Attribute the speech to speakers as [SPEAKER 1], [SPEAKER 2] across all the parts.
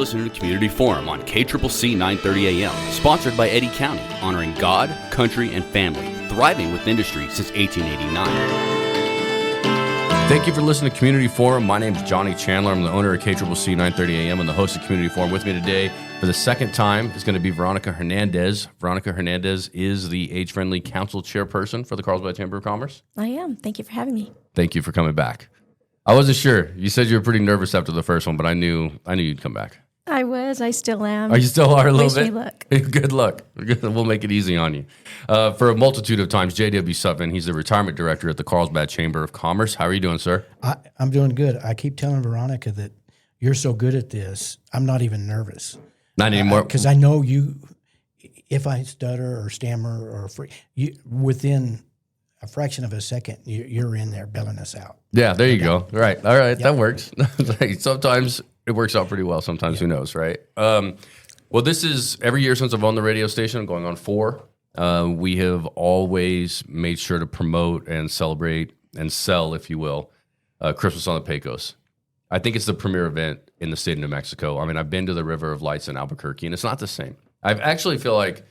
[SPEAKER 1] listening to Community Forum on KCCC 930 AM, sponsored by Eddy County, honoring God, country, and family, thriving with industry since 1889. Thank you for listening to Community Forum. My name is Johnny Chandler. I'm the owner of KCCC 930 AM and the host of Community Forum. With me today for the second time is going to be Veronica Hernandez. Veronica Hernandez is the age-friendly council chairperson for the Carlsbad Chamber of Commerce.
[SPEAKER 2] I am. Thank you for having me.
[SPEAKER 1] Thank you for coming back. I wasn't sure. You said you were pretty nervous after the first one, but I knew you'd come back.
[SPEAKER 2] I was. I still am.
[SPEAKER 1] Oh, you still are a little bit?
[SPEAKER 2] Wish me luck.
[SPEAKER 1] Good luck. We'll make it easy on you. For a multitude of times, J.W. Sutton, he's the retirement director at the Carlsbad Chamber of Commerce. How are you doing, sir?
[SPEAKER 3] I'm doing good. I keep telling Veronica that you're so good at this, I'm not even nervous.
[SPEAKER 1] Not anymore.
[SPEAKER 3] Because I know you, if I stutter or stammer or within a fraction of a second, you're in there bailing us out.
[SPEAKER 1] Yeah, there you go. All right, yep. That works. Sometimes it works out pretty well. Sometimes who knows, right? Well, this is every year since I've owned the radio station, going on 4. We have always made sure to promote and celebrate and sell, if you will, Christmas on the Pecos. I think it's the premier event in the state of New Mexico. I mean, I've been to the River of Lights in Albuquerque, and it's not the same. I actually feel like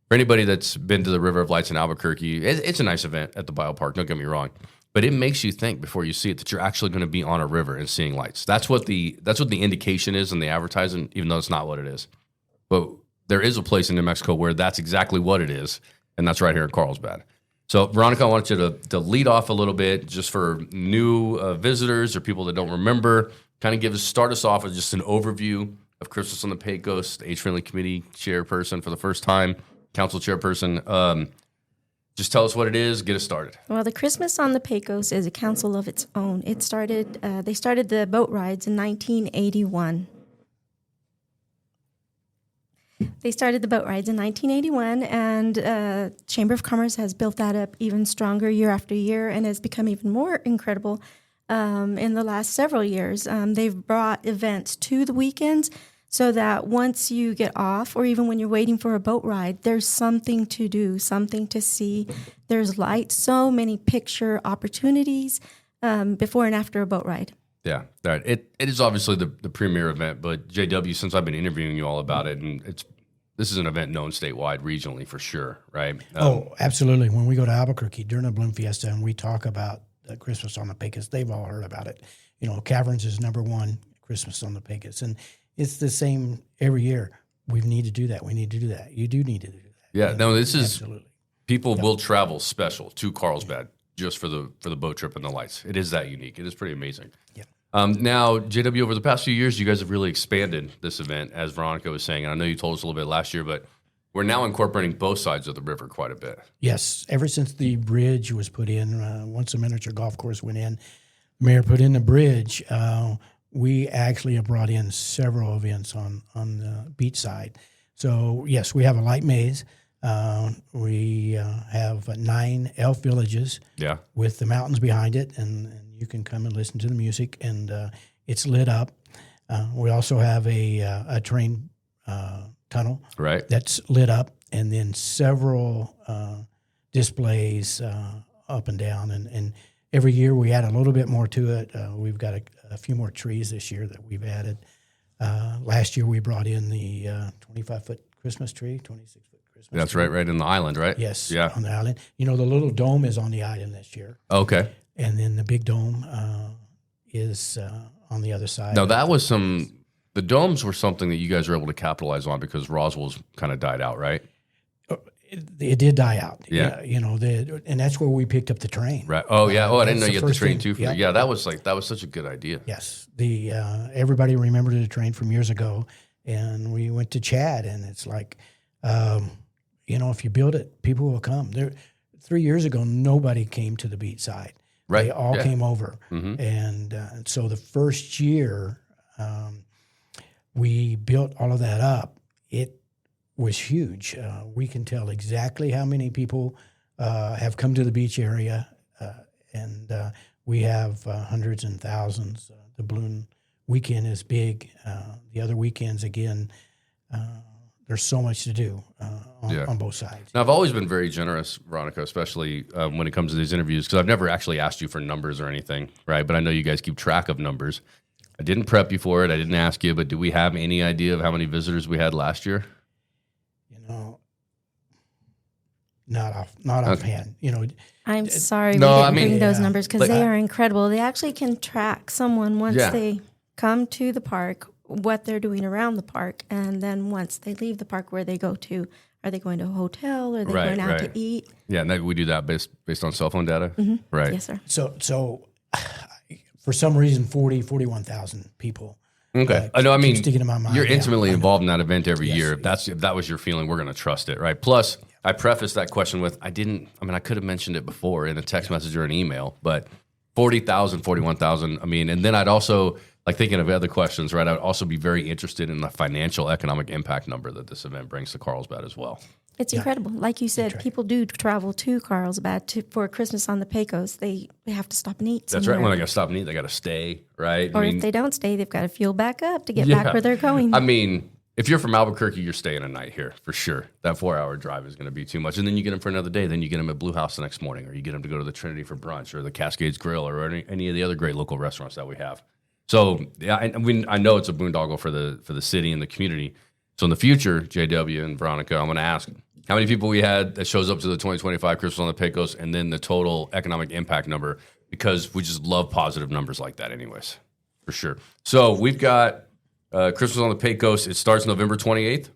[SPEAKER 1] for anybody that's been to the River of Lights in Albuquerque, it's a nice event at the biopark, don't get me wrong. But it makes you think before you see it that you're actually going to be on a river and seeing lights. That's what the indication is in the advertising, even though it's not what it is. But there is a place in New Mexico where that's exactly what it is, and that's right here in Carlsbad. So, Veronica, I want you to lead off a little bit just for new visitors or people that don't remember. Kind of start us off with just an overview of Christmas on the Pecos, the Age-Friendly Committee chairperson for the first time, council chairperson. Just tell us what it is. Get us started.
[SPEAKER 2] Well, the Christmas on the Pecos is a council of its own. They started the boat rides in 1981. They started the boat rides in 1981, and Chamber of Commerce has built that up even stronger year after year and has become even more incredible in the last several years. They've brought events to the weekends so that once you get off or even when you're waiting for a boat ride, there's something to do, something to see. There's lights, so many picture opportunities before and after a boat ride.
[SPEAKER 1] Yeah, it is obviously the premier event, but JW, since I've been interviewing you all about it, and this is an event known statewide, regionally for sure, right?
[SPEAKER 3] Absolutely. When we go to Albuquerque during the Bloom Fiesta and we talk about Christmas on the Pecos, they've all heard about it. You know, Caverns is number one, Christmas on the Pecos, and it's the same every year. We need to do that. We need to do that. You do need to do that.
[SPEAKER 1] Yeah, no, this is
[SPEAKER 3] absolutely.
[SPEAKER 1] People will travel special to Carlsbad just for the boat trip and the lights. It is that unique. It is pretty amazing.
[SPEAKER 3] Yeah.
[SPEAKER 1] Now, JW, over the past few years, you guys have really expanded this event, as Veronica was saying, and I know you told us a little bit last year, but we're now incorporating both sides of the river quite a bit.
[SPEAKER 3] Yes. Ever since the bridge was put in, once the miniature golf course went in, Mayor put in the bridge, we actually have brought in several events on the beach side. So, yes, we have a light maze. We have 9 elf villages with the mountains behind it, and you can come and listen to the music, and it's lit up. We also have a train tunnel that's lit up, and then several displays up and down. And every year we add a little bit more to it. We've got a few more trees this year that we've added. Last year we brought in the 25-foot Christmas tree, 26-foot Christmas
[SPEAKER 1] That's
[SPEAKER 3] tree.
[SPEAKER 1] right in the island, right?
[SPEAKER 3] Yes,
[SPEAKER 1] yeah.
[SPEAKER 3] On the island. You know, the little dome is on the island this year.
[SPEAKER 1] Okay.
[SPEAKER 3] And then the big dome is on the other side.
[SPEAKER 1] Now, the domes were something that you guys were able to capitalize on because Roswell's kind of died out, right?
[SPEAKER 3] It did die out.
[SPEAKER 1] Yeah.
[SPEAKER 3] You know, and that's where we picked up the train.
[SPEAKER 1] Right. Oh, yeah. I didn't know you had the train, too.
[SPEAKER 3] Yeah,
[SPEAKER 1] that was such a good idea.
[SPEAKER 3] Yes. Everybody remembered the train from years ago, and we went to Chad, and it's like, if you build it, people will come. 3 years ago, nobody came to the beach side.
[SPEAKER 1] Right.
[SPEAKER 3] They all came over.
[SPEAKER 1] Mm-hmm.
[SPEAKER 3] And so the first year we built all of that up, it was huge. We can tell exactly how many people have come to the beach area, and we have hundreds and thousands. The balloon weekend is big. The other weekends, again, there's so much to do on both sides.
[SPEAKER 1] Now, I've always been very generous, Veronica, especially when it comes to these interviews, because I've never actually asked you for numbers or anything, right? But I know you guys keep track of numbers. I didn't prep you for it. I didn't ask you, but do we have any idea of how many visitors we had last year?
[SPEAKER 3] Not offhand.
[SPEAKER 2] I'm sorry
[SPEAKER 1] No,
[SPEAKER 2] we
[SPEAKER 1] I
[SPEAKER 2] didn't
[SPEAKER 1] mean,
[SPEAKER 2] bring those
[SPEAKER 3] yeah.
[SPEAKER 2] numbers because
[SPEAKER 1] But
[SPEAKER 2] they are incredible. They actually can track someone once
[SPEAKER 1] Yeah.
[SPEAKER 2] they come to the park, what they're doing around the park, and then once they leave the park, where they go to. Are they going to a hotel? Are they
[SPEAKER 1] Right,
[SPEAKER 2] going out
[SPEAKER 1] right.
[SPEAKER 2] to eat?
[SPEAKER 1] Yeah, and we do that based on cell phone data. Right.
[SPEAKER 2] Yes, sir.
[SPEAKER 3] So for some reason, 41,000 people.
[SPEAKER 1] Okay. I know. I mean,
[SPEAKER 3] sticking in my mind.
[SPEAKER 1] you're
[SPEAKER 3] Yeah,
[SPEAKER 1] intimately
[SPEAKER 3] I know.
[SPEAKER 1] involved in that event every
[SPEAKER 3] Yes,
[SPEAKER 1] year. If that was your feeling, we're going to trust it, right? Plus, I prefaced that question with, I could have mentioned it before in a text message or an email, but 40,000, 41,000. I mean, and then I'd also, like thinking of other questions, right? I would also be very interested in the financial economic impact number that this event brings to Carlsbad as well.
[SPEAKER 2] It's incredible. Like you said, people do travel to Carlsbad for Christmas on the Pecos. They have to stop and eat
[SPEAKER 1] That's
[SPEAKER 2] somewhere.
[SPEAKER 1] right. When they got to stop and eat, they got to stay, right?
[SPEAKER 2] Or if they don't stay, they've got to fuel back up to get back where they're going.
[SPEAKER 1] I mean, if you're from Albuquerque, you're staying a night here for sure. That 4-hour drive is going to be too much. And then you get them for another day. Then you get them at Blue House the next morning, or you get them to go to the Trinity for brunch, or the Cascades Grill, or any of the other great local restaurants that we have. So yeah, I know it's a boondoggle for the city and the community. So in the future, JW and Veronica, I'm going to ask how many people we had that shows up to the 2025 Christmas on the Pecos, and then the total economic impact number, because we just love positive numbers like that anyways, for sure. So we've got Christmas on the Pecos. It starts November 28th.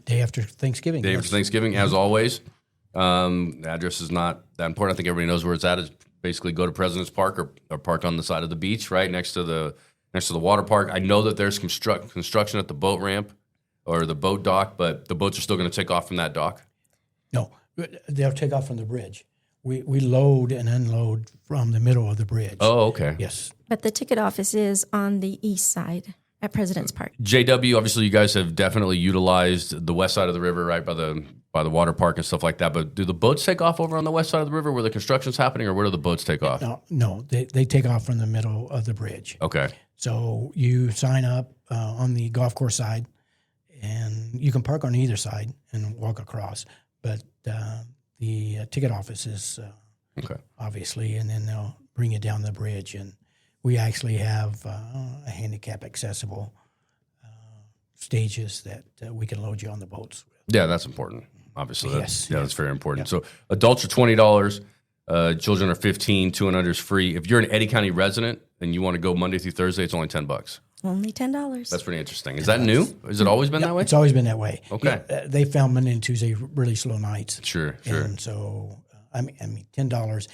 [SPEAKER 3] Day after Thanksgiving.
[SPEAKER 1] Day after Thanksgiving, as always. The address is not that important. I think everybody knows where it's at. It's basically go to President's Park or park on the side of the beach, right next to the water park. I know that there's construction at the boat ramp or the boat dock, but the boats are still going to take off from that dock.
[SPEAKER 3] No, they'll take off from the bridge. We load and unload from the middle of the bridge.
[SPEAKER 1] Oh, okay.
[SPEAKER 3] Yes.
[SPEAKER 2] But the ticket office is on the east side at President's Park.
[SPEAKER 1] JW, obviously, you guys have definitely utilized the west side of the river, right by the water park and stuff like that. But do the boats take off over on the west side of the river where the construction's happening, or where do the boats take off?
[SPEAKER 3] No, they take off from the middle of the bridge.
[SPEAKER 1] Okay.
[SPEAKER 3] So you sign up on the golf course side, and you can park on either side and walk across. But the ticket office is
[SPEAKER 1] Okay.
[SPEAKER 3] obviously, and then they'll bring you down the bridge. And we actually have a handicap accessible stages that we can load you on the boats with.
[SPEAKER 1] Yeah, that's important. Obviously,
[SPEAKER 3] Yes,
[SPEAKER 1] that's very important. So adults are $20, children are $15, 2 and under is free. If you're an Eddy County resident and you want to go Monday through Thursday, it's only $10.
[SPEAKER 2] Only $10.
[SPEAKER 1] That's pretty interesting. Is that new? Has it always been that way?
[SPEAKER 3] It's always been that way.
[SPEAKER 1] Okay.
[SPEAKER 3] Yeah, they found Monday and Tuesday really slow nights.
[SPEAKER 1] Sure.
[SPEAKER 3] And so, I mean, $10.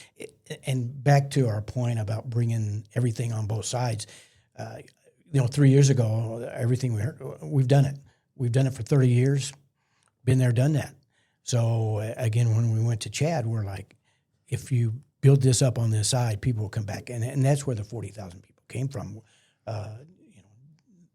[SPEAKER 3] And back to our point about bringing everything on both sides. 3 years ago, everything we've done it. We've done it for 30 years. Been there, done that. So again, when we went to Chad, we're like, if you build this up on this side, people will come back, and that's where the 40,000 people came from.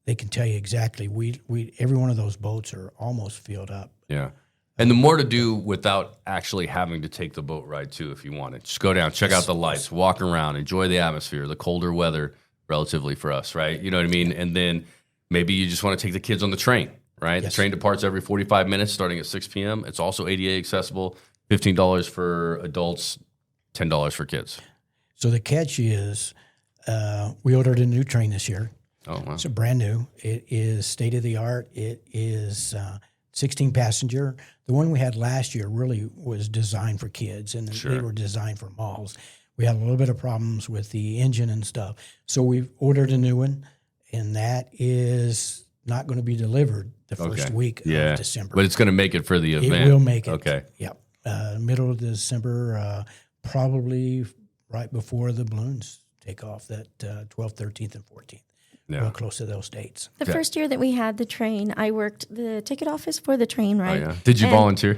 [SPEAKER 3] They can tell you exactly. We every one of those boats are almost filled up.
[SPEAKER 1] Yeah. And the more to do without actually having to take the boat ride too, if you want it. Just go down, check out the lights, walk around, enjoy the atmosphere, the colder weather relatively for us, right? You know what I mean? And then maybe you just want to take the kids on the train, right?
[SPEAKER 3] Yes.
[SPEAKER 1] The train departs every 45 minutes starting at 6 p.m. It's also ADA accessible, $15 for adults, $10 for kids.
[SPEAKER 3] So the catch is we ordered a new train this year.
[SPEAKER 1] Oh, wow.
[SPEAKER 3] It's a brand new. It is state of the art. It is 16 passenger. The one we had last year really was designed for kids, and they were designed for malls. We had a little bit of problems with the engine and stuff. So we've ordered a new one, and that is not going to be delivered the first week of December.
[SPEAKER 1] But it's going to make it for the event.
[SPEAKER 3] It will make it.
[SPEAKER 1] Okay.
[SPEAKER 3] Yep. Middle of December, probably right before the balloons take off, that 12th, 13th, and 14th.
[SPEAKER 1] Yeah.
[SPEAKER 3] Real close to those dates.
[SPEAKER 2] The first year that we had the train, I worked the ticket office for the train ride.
[SPEAKER 1] Oh, yeah. Did you volunteer?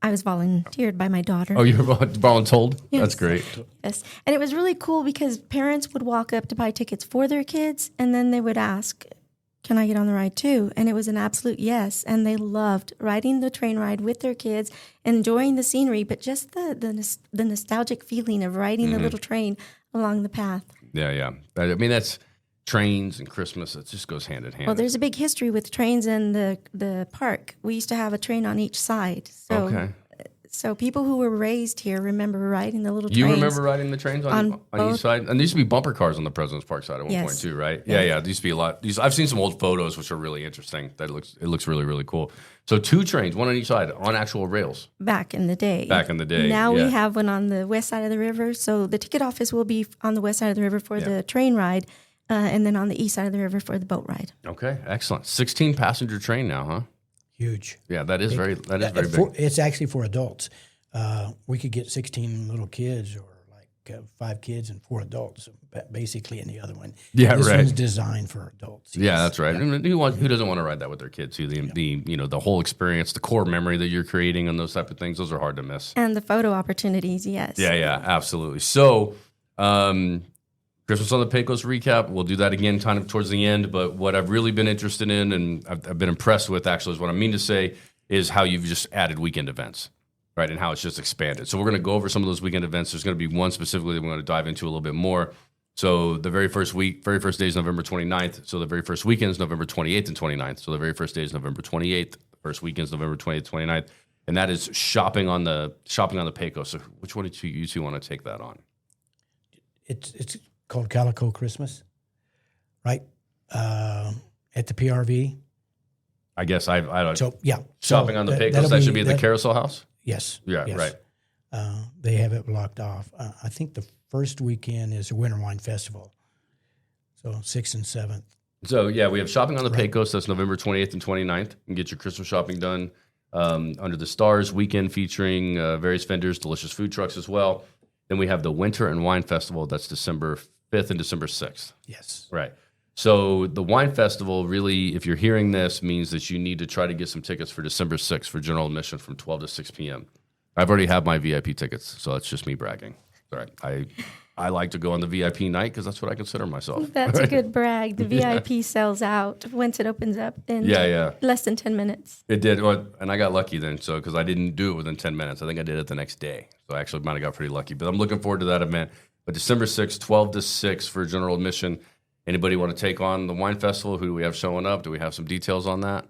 [SPEAKER 2] I was volunteered by my daughter.
[SPEAKER 1] Oh, you were voluntold?
[SPEAKER 2] Yes.
[SPEAKER 1] That's great.
[SPEAKER 2] Yes. And it was really cool because parents would walk up to buy tickets for their kids, and then they would ask, can I get on the ride too? And it was an absolute yes. And they loved riding the train ride with their kids, enjoying the scenery, but just the nostalgic feeling of riding the little train along the path.
[SPEAKER 1] Yeah, yeah. I mean, that's trains and Christmas. It just goes hand in hand.
[SPEAKER 2] Well, there's a big history with trains and the park. We used to have a train on each side. So So people who were raised here remember riding the little trains.
[SPEAKER 1] You remember riding the trains on each side? And there used to be bumper cars on the President's Park side at one point too, right? Yeah. There used to be a lot. I've seen some old photos which are really interesting. It looks really, really cool. So 2 trains, one on each side, on actual rails.
[SPEAKER 2] Back in the day.
[SPEAKER 1] Now
[SPEAKER 2] we have one on the west side of the river. So the ticket office will be on the west side of the river for the train ride, and then on the east side of the river for the boat ride.
[SPEAKER 1] Okay, excellent. 16 passenger train now, huh?
[SPEAKER 3] Huge.
[SPEAKER 1] Yeah, that is very big.
[SPEAKER 3] It's actually for adults. We could get 16 little kids, or like 5 kids and 4 adults, basically, in the other one.
[SPEAKER 1] Yeah,
[SPEAKER 3] this
[SPEAKER 1] right.
[SPEAKER 3] one's designed for adults.
[SPEAKER 1] Yeah, that's right. Yeah. Who doesn't want to ride that with their kids? The whole experience, the core memory that you're creating, and those type of things. Those are hard to miss.
[SPEAKER 2] And the photo opportunities, yes.
[SPEAKER 1] Yeah, absolutely. So, Christmas on the Pecos recap. We'll do that again kind of towards the end. But what I've really been interested in, and I've been impressed with, actually, is what I mean to say, is how you've just added weekend events, right? And how it's just expanded. So we're going to go over some of those weekend events. There's going to be one specifically that we're going to dive into a little bit more. So the very first day is November 29th. So the very first weekend is November 28th and 29th. So the very first day is November 28th. The first weekend is November 28th, 29th. And that is shopping on the Pecos. So which one do you two want to take that on?
[SPEAKER 3] It's called Calico Christmas, right? At the PRV.
[SPEAKER 1] I guess I don't.
[SPEAKER 3] So yeah,
[SPEAKER 1] shopping on the Pecos. That should be at the Carousel House.
[SPEAKER 3] Yes.
[SPEAKER 1] Yeah.
[SPEAKER 3] Yes.
[SPEAKER 1] Right.
[SPEAKER 3] They have it blocked off. I think the first weekend is the Winter Wine Festival. So 6th and 7th.
[SPEAKER 1] So yeah, we have shopping on the Pecos. That's November 28th and 29th. You can get your Christmas shopping done under the stars weekend, featuring various vendors, delicious food trucks as well. Then we have the Winter and Wine Festival. That's December 5th and December 6th.
[SPEAKER 3] Yes.
[SPEAKER 1] Right. So the Wine Festival really, if you're hearing this, means that you need to try to get some tickets for December 6th for general admission from 12 to 6 p.m. I've already had my VIP tickets, so that's just me bragging. All right. I like to go on the VIP night because that's what I consider myself.
[SPEAKER 2] That's a good brag. The VIP sells out once it opens up in less than 10 minutes.
[SPEAKER 1] It did. And I got lucky then, so because I didn't do it within 10 minutes. I think I did it the next day. So I actually might have got pretty lucky. But I'm looking forward to that event. But December 6th, 12 to 6 for general admission. Anybody want to take on the Wine Festival? Who do we have showing up? Do we have some details on that?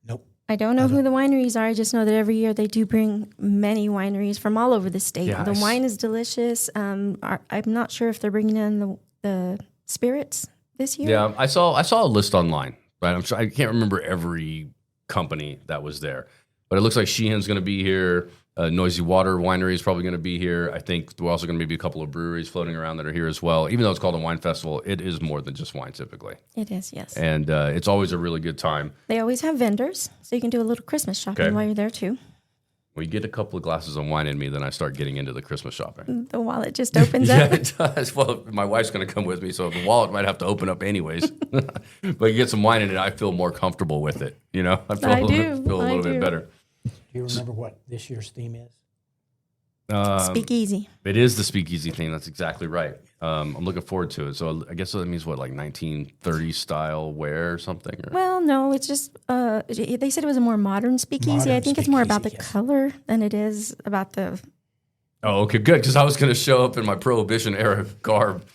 [SPEAKER 3] Nope.
[SPEAKER 2] I don't know who the wineries are. I just know that every year they do bring many wineries from all over the state.
[SPEAKER 1] Yeah,
[SPEAKER 2] the wine is delicious. I'm not sure if they're bringing in the spirits this year.
[SPEAKER 1] Yeah, I saw a list online. Right, I can't remember every company that was there, but it looks like Sheehan's going to be here. Noisy Water Winery is probably going to be here. I think we're also going to be a couple of breweries floating around that are here as well. Even though it's called a wine festival, it is more than just wine typically.
[SPEAKER 2] It is, yes.
[SPEAKER 1] And it's always a really good time.
[SPEAKER 2] They always have vendors, so you can do a little Christmas shopping while you're there too.
[SPEAKER 1] When you get a couple of glasses of wine in me, then I start getting into the Christmas shopping.
[SPEAKER 2] The wallet just opens up.
[SPEAKER 1] Yeah, it does. Well, my wife's going to come with me, so the wallet might have to open up anyways. But you get some wine in it, I feel more comfortable with it. I feel a little bit better.
[SPEAKER 3] Do you remember what this year's theme is?
[SPEAKER 2] Speakeasy.
[SPEAKER 1] It is the speakeasy thing. That's exactly right. I'm looking forward to it. So I guess that means what, like 1930s style wear or something? Or?
[SPEAKER 2] Well, no, it's just they said it was a more modern speakeasy. I think it's more about the color than it is about the.
[SPEAKER 1] Oh, okay, good. Because I was going to show up in my Prohibition era garb.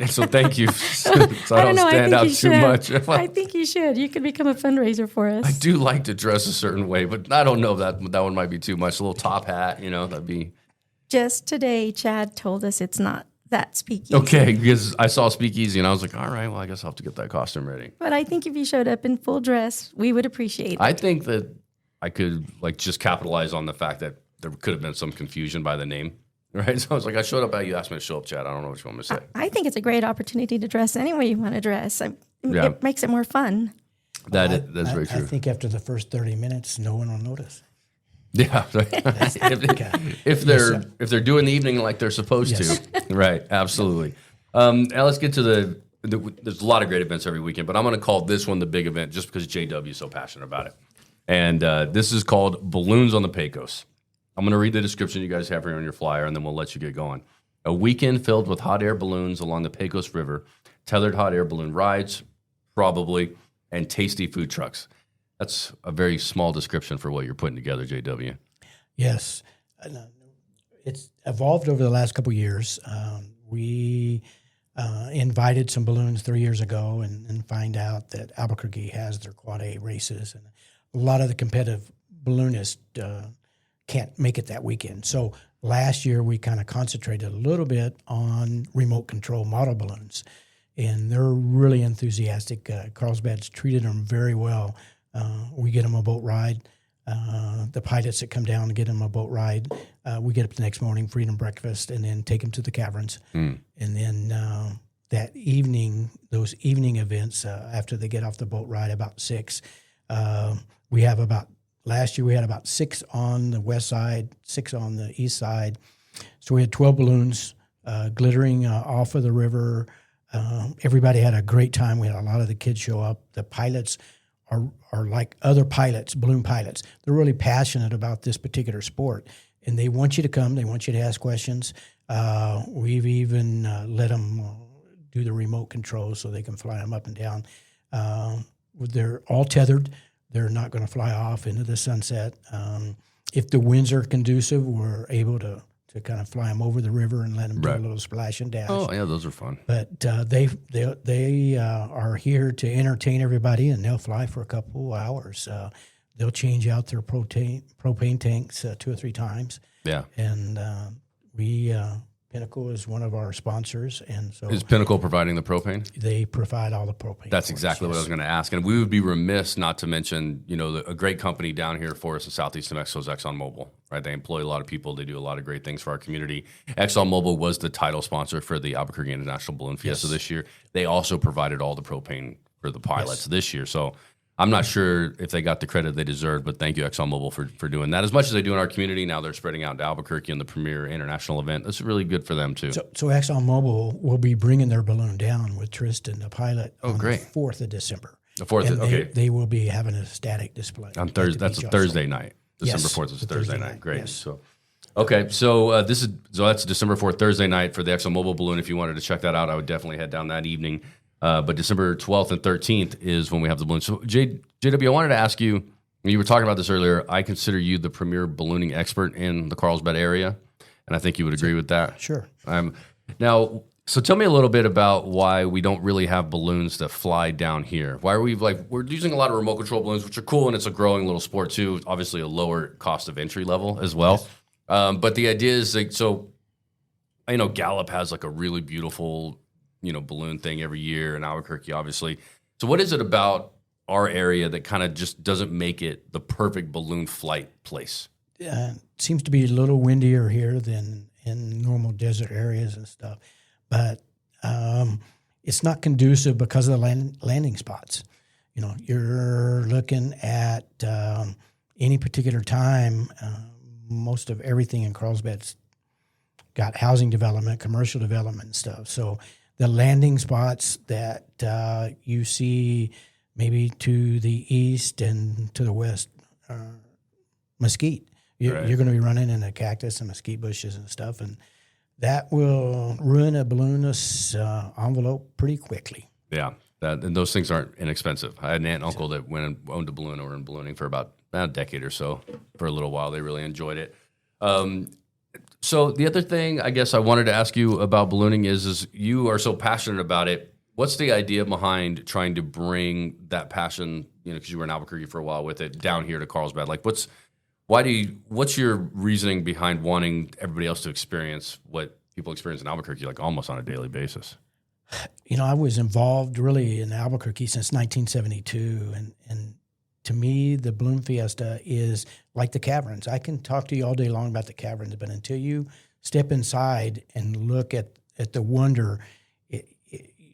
[SPEAKER 1] So thank you. So I don't stand out too much.
[SPEAKER 2] I think you should. You could become a fundraiser for us.
[SPEAKER 1] I do like to dress a certain way, but I don't know that one might be too much. A little top hat, that'd be.
[SPEAKER 2] Just today, Chad told us it's not that speakeasy.
[SPEAKER 1] Okay, because I saw speakeasy and I was like, all right, well, I guess I'll have to get that costume ready.
[SPEAKER 2] But I think if you showed up in full dress, we would appreciate it.
[SPEAKER 1] I think that I could just capitalize on the fact that there could have been some confusion by the name. Right, so I was like, I showed up. You asked me to show up, Chad. I don't know what you want me to say.
[SPEAKER 2] I think it's a great opportunity to dress any way you want to dress. It makes it more fun.
[SPEAKER 1] That's very true.
[SPEAKER 3] I think after the first 30 minutes, no one will notice.
[SPEAKER 1] Yeah, if they're doing the evening like they're supposed to, right? Absolutely. Now let's get to there's a lot of great events every weekend, but I'm going to call this one the big event just because JW is so passionate about it. And this is called Balloons on the Pecos. I'm going to read the description you guys have here on your flyer, and then we'll let you get going. A weekend filled with hot air balloons along the Pecos River, tethered hot air balloon rides, probably, and tasty food trucks. That's a very small description for what you're putting together, JW.
[SPEAKER 3] Yes. It's evolved over the last couple of years. We invited some balloons 3 years ago and find out that Albuquerque has their Quad A races. And a lot of the competitive balloonists can't make it that weekend. So last year we kind of concentrated a little bit on remote control model balloons, and they're really enthusiastic. Carlsbad's treated them very well. We get them a boat ride. The pilots that come down to get them a boat ride, we get up the next morning, feed them breakfast, and then take them to the caverns. And then that evening, those evening events, after they get off the boat ride about 6, we have last year we had about 6 on the west side, 6 on the east side. So we had 12 balloons glittering off of the river. Everybody had a great time. We had a lot of the kids show up. The pilots are like other pilots, balloon pilots. They're really passionate about this particular sport, and they want you to come. They want you to ask questions. We've even let them do the remote control so they can fly them up and down. They're all tethered. They're not going to fly off into the sunset. If the winds are conducive, we're able to kind of fly them over the river and let them do a little splash and dash.
[SPEAKER 1] Oh, yeah, those are fun.
[SPEAKER 3] But they are here to entertain everybody, and they'll fly for a couple hours. They'll change out their propane tanks 2 or 3 times.
[SPEAKER 1] Yeah.
[SPEAKER 3] And Pinnacle is one of our sponsors, and so
[SPEAKER 1] is Pinnacle providing the propane?
[SPEAKER 3] They provide all the propane.
[SPEAKER 1] That's exactly what I was going to ask, and we would be remiss not to mention, a great company down here for us in Southeast New Mexico is ExxonMobil. Right, they employ a lot of people. They do a lot of great things for our community. ExxonMobil was the title sponsor for the Albuquerque International Balloon Fiesta this year. They also provided all the propane for the pilots this year. So I'm not sure if they got the credit they deserve, but thank you, ExxonMobil, for doing that. As much as they do in our community, now they're spreading out to Albuquerque in the premier international event. That's really good for them, too.
[SPEAKER 3] So ExxonMobil will be bringing their balloon down with Tristan, the pilot, on the 4th of December.
[SPEAKER 1] The 4th, okay.
[SPEAKER 3] They will be having a static display.
[SPEAKER 1] On Thursday. That's a Thursday night. December 4th is a Thursday night. Great. Yes. So that's December 4th, Thursday night for the ExxonMobil balloon. If you wanted to check that out, I would definitely head down that evening. But December 12th and 13th is when we have the balloon. So, JW, I wanted to ask you, you were talking about this earlier. I consider you the premier ballooning expert in the Carlsbad area, and I think you would agree with that.
[SPEAKER 3] Sure.
[SPEAKER 1] Now, so tell me a little bit about why we don't really have balloons that fly down here. Why are we're using a lot of remote control balloons, which are cool, and it's a growing little sport too. Obviously, a lower cost of entry level as well. Yes. But the idea is Gallup has like a really beautiful balloon thing every year, in Albuquerque, obviously. So what is it about our area that kind of just doesn't make it the perfect balloon flight place?
[SPEAKER 3] It seems to be a little windier here than in normal desert areas and stuff. But it's not conducive because of the landing spots. You're looking at any particular time, most of everything in Carlsbad's got housing development, commercial development and stuff. So the landing spots that you see maybe to the east and to the west are mesquite. You're going to be running into cactus and mesquite bushes and stuff, and that will ruin a balloonist's envelope pretty quickly. Yeah,
[SPEAKER 1] and those things aren't inexpensive. I had an aunt and uncle that went and owned a balloon or were in ballooning for about a decade or so. For a little while, they really enjoyed it. So the other thing I guess I wanted to ask you about ballooning is you are so passionate about it. What's the idea behind trying to bring that passion, because you were in Albuquerque for a while with it, down here to Carlsbad? Like, what's your reasoning behind wanting everybody else to experience what people experience in Albuquerque, like almost on a daily basis?
[SPEAKER 3] I was involved really in Albuquerque since 1972, and to me, the Balloon Fiesta is like the caverns. I can talk to you all day long about the caverns, but until you step inside and look at the wonder, you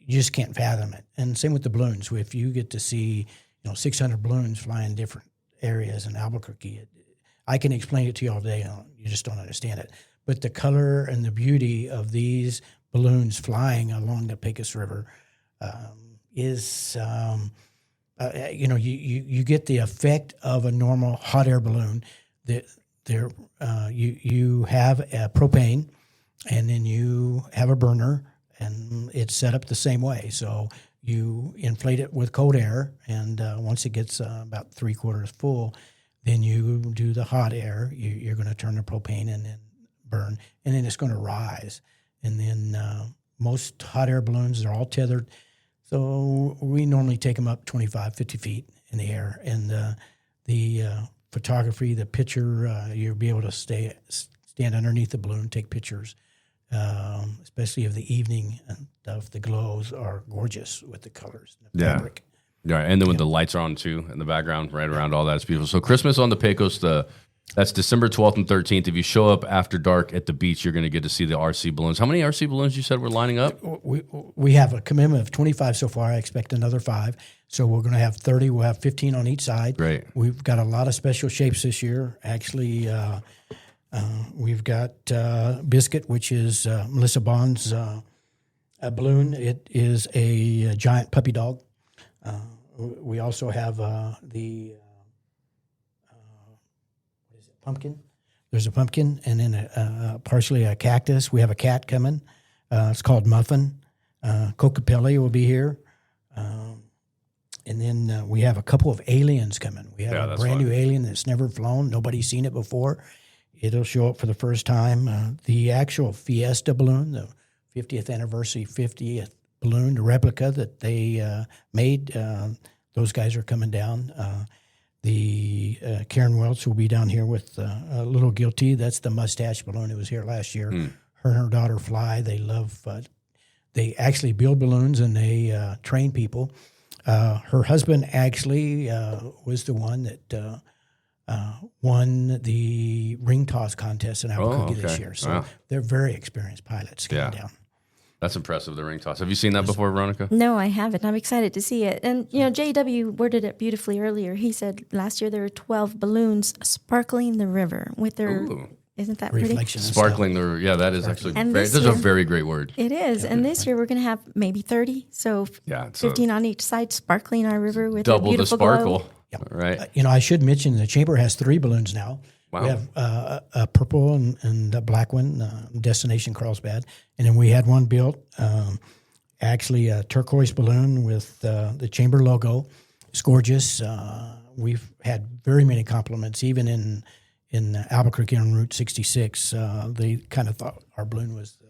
[SPEAKER 3] just can't fathom it. And same with the balloons. If you get to see 600 balloons fly in different areas in Albuquerque, I can explain it to you all day. You just don't understand it. But the color and the beauty of these balloons flying along the Pecos River is... you get the effect of a normal hot air balloon. You have a propane, and then you have a burner, and it's set up the same way. So you inflate it with cold air, and once it gets about 3/4 full, then you do the hot air. You're going to turn the propane and then burn, and then it's going to rise. And then most hot air balloons are all tethered. So we normally take them up 25, 50 feet in the air, and the photography, the picture, you'll be able to stand underneath the balloon, take pictures, especially of the evening and stuff. The glows are gorgeous with the colors and the fabric.
[SPEAKER 1] Yeah, and then when the lights are on too in the background, right around all that, it's beautiful. So Christmas on the Pecos, that's December 12th and 13th. If you show up after dark at the beach, you're going to get to see the RC balloons. How many RC balloons you said were lining up?
[SPEAKER 3] We have a commitment of 25 so far. I expect another 5. So we're going to have 30. We'll have 15 on each side.
[SPEAKER 1] Great.
[SPEAKER 3] We've got a lot of special shapes this year. Actually, we've got Biscuit, which is Melissa Bond's a balloon. It is a giant puppy dog. We also have the what is it? Pumpkin. There's a pumpkin, and then partially a cactus. We have a cat coming. It's called Muffin. Cocapelli will be here, and then we have a couple of aliens coming. We have a brand new alien that's never flown. Nobody's seen it before. It'll show up for the first time. The actual Fiesta balloon, the 50th anniversary 50th balloon, the replica that they made. Those guys are coming down. Karen Welch will be down here with a Little Guilty. That's the mustache balloon. It was here last year. Her and her daughter fly. They love. They actually build balloons and they train people. Her husband actually was the one that won the ring toss contest in Albuquerque this year. So they're very experienced pilots coming down.
[SPEAKER 1] That's impressive, the ring toss. Have you seen that before, Veronica?
[SPEAKER 2] No, I haven't. I'm excited to see it. And, JW worded it beautifully earlier. He said last year there were 12 balloons sparkling the river with their, isn't that pretty?
[SPEAKER 1] Sparkling the river. Yeah, that is actually, this is a very great word.
[SPEAKER 2] It is. And this year we're going to have maybe 30. So 15 on each side, sparkling our river with a beautiful
[SPEAKER 1] double the sparkle.
[SPEAKER 2] glow.
[SPEAKER 3] Yep.
[SPEAKER 1] Right.
[SPEAKER 3] I should mention the chamber has 3 balloons now.
[SPEAKER 1] Wow.
[SPEAKER 3] We have a purple and a black one, Destination Carlsbad. And then we had one built, actually a turquoise balloon with the chamber logo. It's gorgeous. We've had very many compliments, even in Albuquerque on Route 66. They kind of thought our balloon was the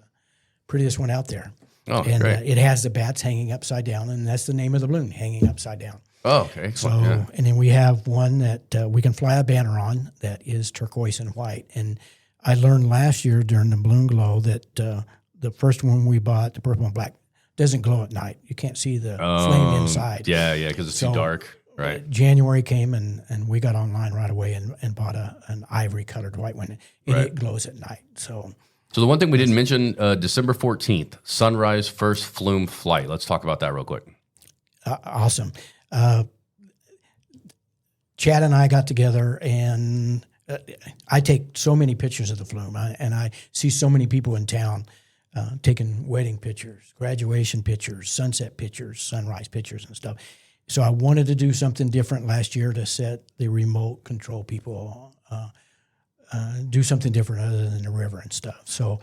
[SPEAKER 3] prettiest one out there.
[SPEAKER 1] Oh,
[SPEAKER 3] and
[SPEAKER 1] great.
[SPEAKER 3] It has the bats hanging upside down, and that's the name of the balloon, hanging upside down.
[SPEAKER 1] Oh, okay.
[SPEAKER 3] So, and then we have one that we can fly a banner on that is turquoise and white. And I learned last year during the balloon glow that the first one we bought, the purple and black, doesn't glow at night. You can't see the flame inside.
[SPEAKER 1] Yeah, because it's too dark. Right.
[SPEAKER 3] January came and we got online right away and bought an ivory colored white one. And it glows at night. So
[SPEAKER 1] the one thing we didn't mention, December 14th, sunrise first flume flight. Let's talk about that real quick.
[SPEAKER 3] Awesome. Chad and I got together, and I take so many pictures of the flume, and I see so many people in town taking wedding pictures, graduation pictures, sunset pictures, sunrise pictures, and stuff. So I wanted to do something different last year to set the remote control people, do something different other than the river and stuff. So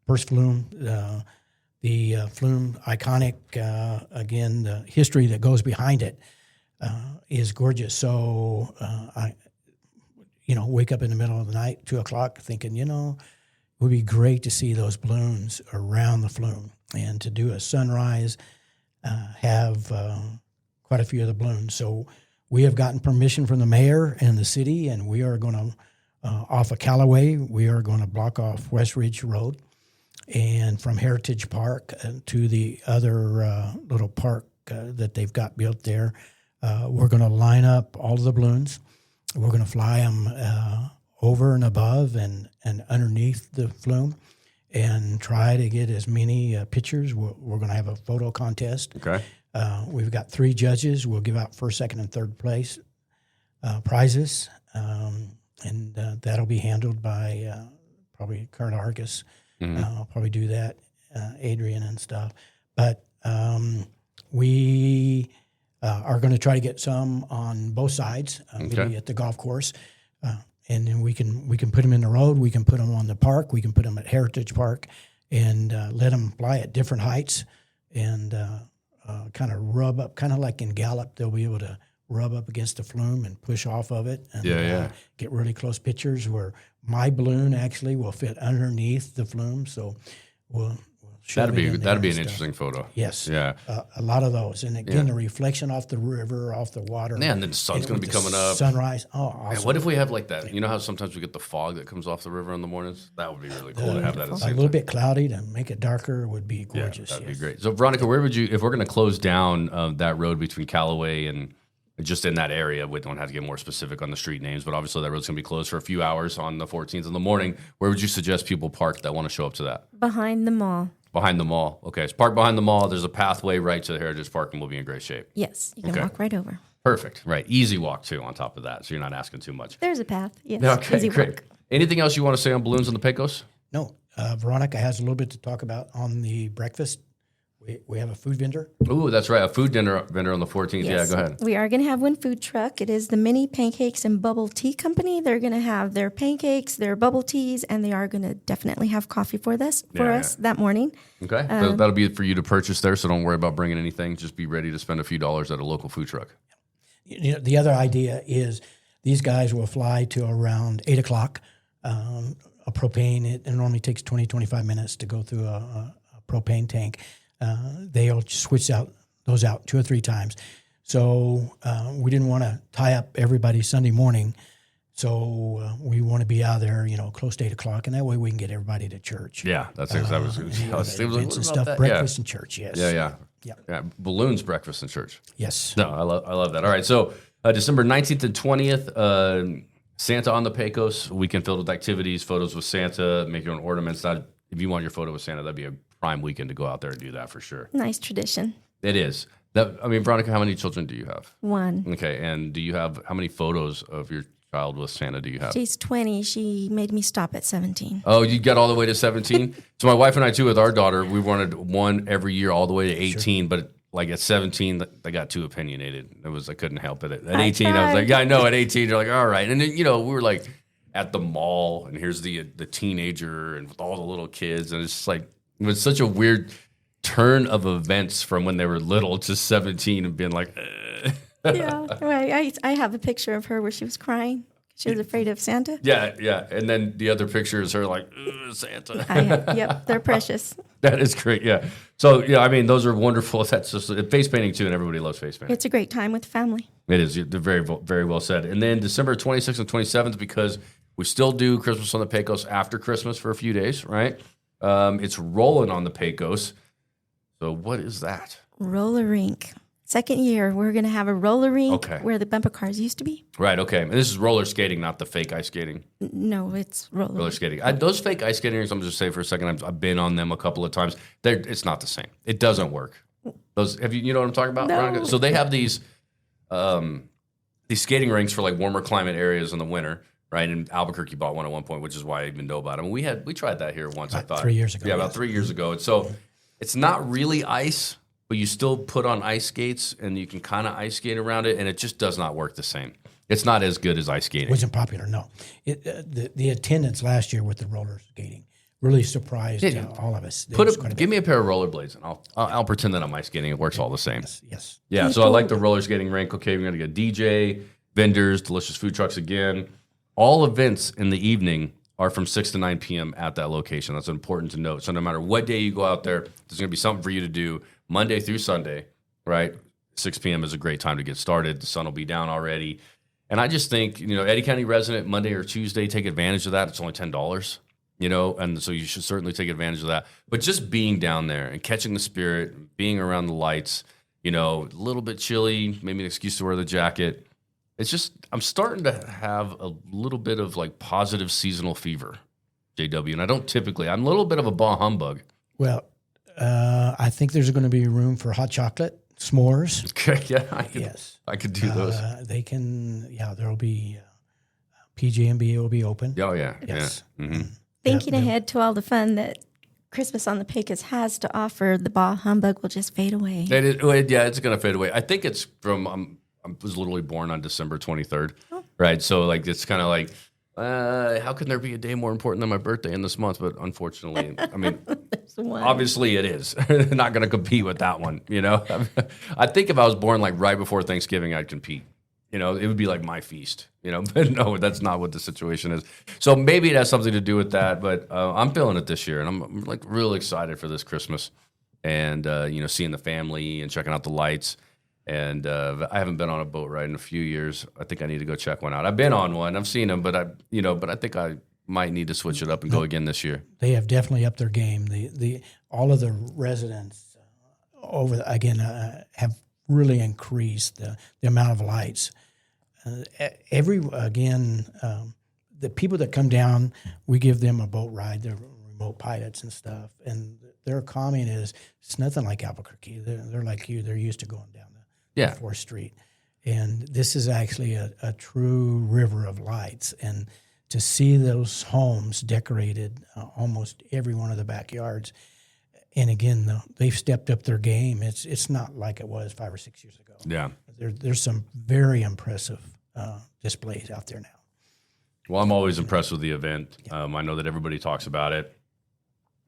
[SPEAKER 3] first flume, the flume, iconic, again, the history that goes behind it is gorgeous. So I wake up in the middle of the night, 2 o'clock, thinking, it would be great to see those balloons around the flume and to do a sunrise, have quite a few of the balloons. So we have gotten permission from the mayor and the city, and we are going to, off of Callaway, we are going to block off West Ridge Road. And from Heritage Park to the other little park that they've got built there, we're going to line up all of the balloons. We're going to fly them over and above and underneath the flume and try to get as many pictures. We're going to have a photo contest.
[SPEAKER 1] Okay.
[SPEAKER 3] We've got 3 judges. We'll give out first, second, and third place prizes. And that'll be handled by probably Kurt Argus. I'll probably do that, Adrian and stuff. But we are going to try to get some on both sides, maybe at the golf course. And then we can put them in the road. We can put them on the park. We can put them at Heritage Park and let them fly at different heights and kind of rub up, kind of like in Gallup. They'll be able to rub up against the flume and push off of it and get really close pictures where my balloon actually will fit underneath the flume. So we'll shove it in there
[SPEAKER 1] That'd be
[SPEAKER 3] and
[SPEAKER 1] an
[SPEAKER 3] stuff.
[SPEAKER 1] interesting photo.
[SPEAKER 3] Yes.
[SPEAKER 1] Yeah.
[SPEAKER 3] A lot of those. And again, the reflection off the river, off the water.
[SPEAKER 1] Yeah, and then the sun's going to be coming up.
[SPEAKER 3] Sunrise. Oh,
[SPEAKER 1] And
[SPEAKER 3] awesome.
[SPEAKER 1] what if we have like that? You know how sometimes we get the fog that comes off the river in the mornings? That would be really cool to have that at the
[SPEAKER 3] A
[SPEAKER 1] same
[SPEAKER 3] little
[SPEAKER 1] time.
[SPEAKER 3] bit cloudy to make it darker would be
[SPEAKER 1] Yeah,
[SPEAKER 3] gorgeous.
[SPEAKER 1] that'd
[SPEAKER 3] yes.
[SPEAKER 1] be great. So, Veronica, where would you, if we're going to close down that road between Callaway and just in that area, we don't have to get more specific on the street names, but obviously that road's going to be closed for a few hours on the 14th in the morning. Where would you suggest people park that want to show up to that?
[SPEAKER 2] Behind the mall.
[SPEAKER 1] Behind the mall. Okay, so park behind the mall. There's a pathway right to the Heritage Park, and we'll be in great shape.
[SPEAKER 2] Yes, you can
[SPEAKER 1] Okay.
[SPEAKER 2] walk right over.
[SPEAKER 1] Perfect. Right. Easy walk, too, on top of that, so you're not asking too much.
[SPEAKER 2] There's a path. Yes.
[SPEAKER 1] Okay,
[SPEAKER 2] Easy
[SPEAKER 1] great.
[SPEAKER 2] walk.
[SPEAKER 1] Anything else you want to say on balloons in the Pecos?
[SPEAKER 3] No, Veronica has a little bit to talk about on the breakfast. We have a food vendor.
[SPEAKER 1] Ooh, that's right. A food vendor on the 14th.
[SPEAKER 2] Yes.
[SPEAKER 1] Yeah, go ahead.
[SPEAKER 2] We are going to have one food truck. It is the Mini Pancakes and Bubble Tea Company. They're going to have their pancakes, their bubble teas, and they are going to definitely have coffee for us that morning.
[SPEAKER 1] Okay. That'll be for you to purchase there, so don't worry about bringing anything. Just be ready to spend a few dollars at a local food truck.
[SPEAKER 3] You know, the other idea is these guys will fly to around 8 o'clock. A propane, it normally takes 20, 25 minutes to go through a propane tank. They'll switch those out 2 or 3 times. So we didn't want to tie up everybody Sunday morning. So we want to be out there, close to 8 o'clock, and that way we can get everybody to church.
[SPEAKER 1] Yeah, that's it. That was
[SPEAKER 3] Events and stuff, breakfast in church, yes.
[SPEAKER 1] Yeah. Balloons breakfast in church.
[SPEAKER 3] Yes.
[SPEAKER 1] No, I love that. All right, so December 19th and 20th, Santa on the Pecos, weekend filled with activities, photos with Santa, make your own ornaments. If you want your photo with Santa, that'd be a prime weekend to go out there and do that for sure.
[SPEAKER 2] Nice tradition.
[SPEAKER 1] It is. Veronica, how many children do you have?
[SPEAKER 2] One.
[SPEAKER 1] Okay, and how many photos of your child with Santa do you have?
[SPEAKER 2] She's 20. She made me stop at 17.
[SPEAKER 1] Oh, you got all the way to 17? So my wife and I, too, with our daughter, we wanted one every year all the way to 18, but like at 17, they got too opinionated. I couldn't help it. At 18, I was like, yeah, I know. At 18, you're like, all right. And then, we were like at the mall, and here's the teenager and with all the little kids. And it's just like, it was such a weird turn of events from when they were little to 17 and being like,
[SPEAKER 2] Yeah. Right. I have a picture of her where she was crying. She was afraid of Santa.
[SPEAKER 1] Yeah. And then the other picture is her like, Santa.
[SPEAKER 2] Yep. They're precious.
[SPEAKER 1] That is great, yeah. So, those are wonderful. That's just face painting, too, and everybody loves face painting.
[SPEAKER 2] It's a great time with family.
[SPEAKER 1] It is. They're very, very well said. And then December 26th and 27th, because we still do Christmas on the Pecos after Christmas for a few days, right? It's rolling on the Pecos. So what is that?
[SPEAKER 2] Roller rink. Second year, we're going to have a roller rink where the bumper cars used to be.
[SPEAKER 1] Right, okay. And this is roller skating, not the fake ice skating.
[SPEAKER 2] No, it's roller
[SPEAKER 1] skating. Those fake ice skating rinks, I'm just saying for a second, I've been on them a couple of times. It's not the same. It doesn't work. You know what I'm talking about,
[SPEAKER 2] No.
[SPEAKER 1] Veronica? So they have these skating rinks for like warmer climate areas in the winter, right? And Albuquerque bought one at one point, which is why I even know about them. We tried that here once, I thought.
[SPEAKER 3] 3 years ago.
[SPEAKER 1] Yeah, about 3 years ago. And so it's not really ice, but you still put on ice skates and you can kind of ice skate around it, and it just does not work the same. It's not as good as ice skating.
[SPEAKER 3] Wasn't popular, no. The attendance last year with the roller skating really surprised all of us.
[SPEAKER 1] Give me a pair of rollerblades, and I'll pretend that I'm ice skating. It works all the same.
[SPEAKER 3] Yes.
[SPEAKER 1] Yeah, so I like the roller skating rink. Okay, we're going to get DJ, vendors, delicious food trucks again. All events in the evening are from 6 to 9 p.m. at that location. That's important to note. So no matter what day you go out there, there's going to be something for you to do Monday through Sunday, right? 6 p.m. is a great time to get started. The sun will be down already. And I just think, Eddy County resident, Monday or Tuesday, take advantage of that. It's only $10, and so you should certainly take advantage of that. But just being down there and catching the spirit, being around the lights, a little bit chilly, maybe an excuse to wear the jacket. It's just, I'm starting to have a little bit of like positive seasonal fever, JW. And I'm a little bit of a bah humbug.
[SPEAKER 3] Well, I think there's going to be room for hot chocolate, s'mores.
[SPEAKER 1] Okay, yeah, I could do those.
[SPEAKER 3] They can, there'll be, PJ&B will be open.
[SPEAKER 1] Oh, yeah.
[SPEAKER 3] Yes.
[SPEAKER 1] Yeah. Mm-hmm.
[SPEAKER 2] Thinking ahead to all the fun that Christmas on the Pecos has to offer, the bah humbug will just fade away.
[SPEAKER 1] It's going to fade away. I think it's from, I was literally born on December 23rd, right? So, like, it's kind of like, how can there be a day more important than my birthday in this month? But unfortunately, I mean, obviously it is. Not going to compete with that one, I think if I was born like right before Thanksgiving, I'd compete. it would be like my feast, but no, that's not what the situation is. So maybe it has something to do with that, but I'm feeling it this year, and I'm like real excited for this Christmas, and seeing the family and checking out the lights. And I haven't been on a boat ride in a few years. I think I need to go check one out. I've been on one. I've seen them, but I think I might need to switch it up and go again this year.
[SPEAKER 3] They have definitely upped their game. All of the residents have really increased the amount of lights. The people that come down, we give them a boat ride. They're remote pilots and stuff, and their comment is it's nothing like Albuquerque. They're like you. They're used to going down the 4th Street, and this is actually a true river of lights. And to see those homes decorated, almost every one of the backyards. And again, they've stepped up their game. It's not like it was 5 or 6 years ago.
[SPEAKER 1] Yeah,
[SPEAKER 3] there's some very impressive displays out there now.
[SPEAKER 1] Well, I'm always impressed with the event. I know that everybody talks about it.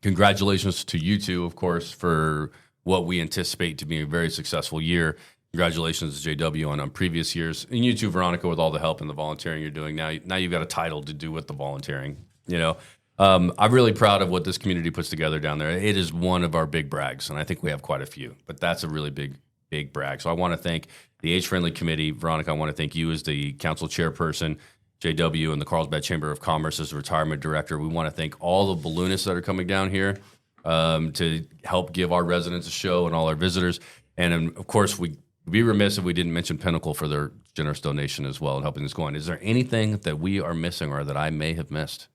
[SPEAKER 1] Congratulations to you two, of course, for what we anticipate to be a very successful year. Congratulations to JW on previous years, and you too, Veronica, with all the help and the volunteering you're doing. Now you've got a title to do with the volunteering. I'm really proud of what this community puts together down there. It is one of our big brags, and I think we have quite a few, but that's a really big brag. So I want to thank the Age-Friendly Committee. Veronica, I want to thank you as the council chairperson, JW, and the Carlsbad Chamber of Commerce as the retirement director. We want to thank all the balloonists that are coming down here to help give our residents a show and all our visitors. And of course, we'd be remiss if we didn't mention Pinnacle for their generous donation as well and helping this go on. Is there anything that we are missing or that I may have missed?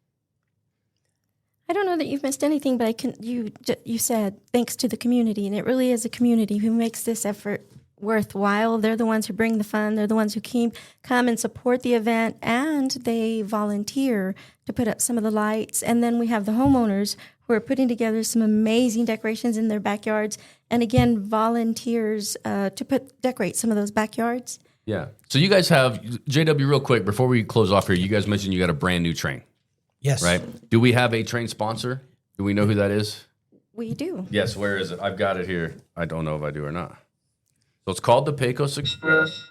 [SPEAKER 2] I don't know that you've missed anything, but you said thanks to the community, and it really is a community who makes this effort worthwhile. They're the ones who bring the fun. They're the ones who come and support the event, and they volunteer to put up some of the lights. And then we have the homeowners who are putting together some amazing decorations in their backyards, and again, volunteers to decorate some of those backyards.
[SPEAKER 1] Yeah. So you guys have, JW, real quick, before we close off here, you guys mentioned you got a brand new train.
[SPEAKER 3] Yes.
[SPEAKER 1] Right? Do we have a train sponsor? Do we know who that is?
[SPEAKER 2] We do.
[SPEAKER 1] Yes. Where is it? I've got it here. I don't know if I do or not. So it's called the Pecos Express.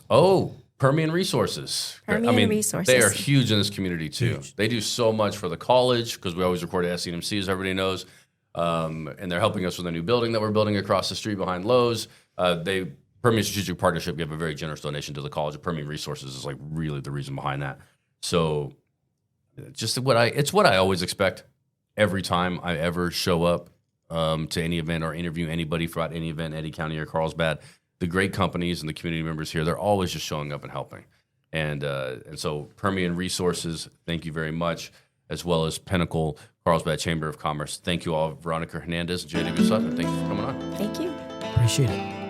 [SPEAKER 1] Oh, Permian Resources.
[SPEAKER 2] Resources.
[SPEAKER 1] They are huge in this community too. Huge. They do so much for the college because we always record at SCMC, as everybody knows. And they're helping us with a new building that we're building across the street behind Lowe's. Permian Strategic Partnership gave a very generous donation to the college. Permian Resources is like really the reason behind that. So it's what I always expect every time I ever show up to any event or interview anybody throughout any event, Eddy County or Carlsbad. The great companies and the community members here, they're always just showing up and helping. And so Permian Resources, thank you very much, as well as Pinnacle, Carlsbad Chamber of Commerce. Thank you all, Veronica Hernandez and JW Sutton. Thank you for coming on.
[SPEAKER 2] Thank you.
[SPEAKER 3] Appreciate it.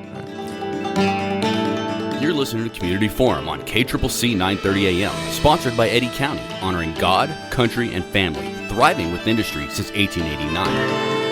[SPEAKER 4] You're listening to Community Forum on KCCC 930 AM, sponsored by Eddy County, honoring God, country, and family, thriving with industry since 1889.